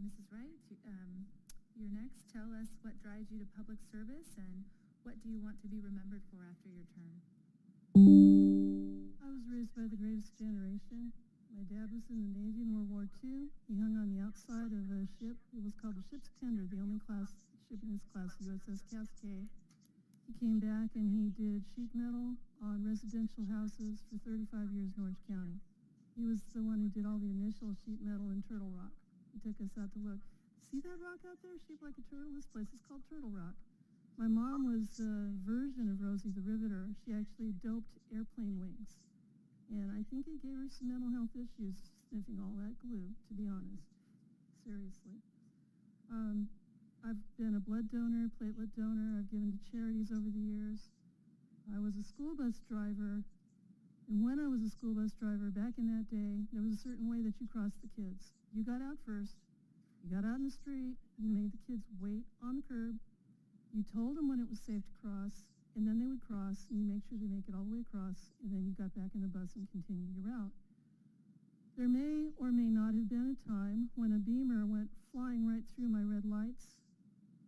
Mrs. Wright, you're next. Tell us what drives you to public service and what do you want to be remembered for after your term? I was raised by the greatest generation. My dad was in the Navy in World War II. He hung on the outside of a ship. It was called a ship's tender, the only ship in his class, USS Cascade. He came back and he did sheet metal on residential houses for 35 years in Orange County. He was the one who did all the initial sheet metal in Turtle Rock. He took us out to look. See that rock out there shaped like a turtle? This place is called Turtle Rock. My mom was a version of Rosie the Riveter. She actually doped airplane wings. And I think it gave her some mental health issues sniffing all that glue, to be honest. Seriously. I've been a blood donor, platelet donor. I've given to charities over the years. I was a school bus driver. And when I was a school bus driver, back in that day, there was a certain way that you crossed the kids. You got out first. You got out in the street. You made the kids wait on the curb. You told them when it was safe to cross, and then they would cross, and you make sure they make it all the way across, and then you got back in the bus and continued your route. There may or may not have been a time when a beamer went flying right through my red lights,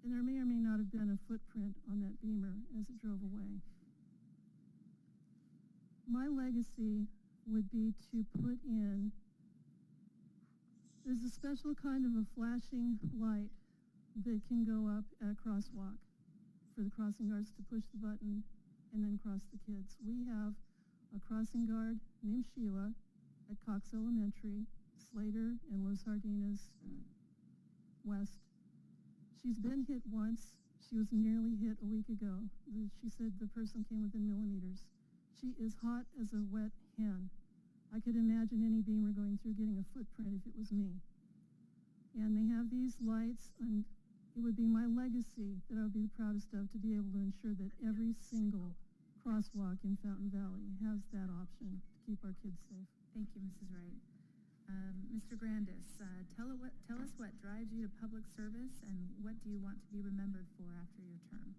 and there may or may not have been a footprint on that beamer as it drove away. My legacy would be to put in, there's a special kind of a flashing light that can go up at a crosswalk for the crossing guards to push the button and then cross the kids. We have a crossing guard named Sheila at Cox Elementary, Slater and Los Sardinas West. She's been hit once. She was nearly hit a week ago. She said the person came within millimeters. She is hot as a wet hen. I could imagine any beamer going through getting a footprint if it was me. And they have these lights, and it would be my legacy that I would be the proudest of, to be able to ensure that every single crosswalk in Fountain Valley has that option to keep our kids safe. Thank you, Mrs. Wright. Mr. Grandis, tell us what drives you to public service and what do you want to be remembered for after your term?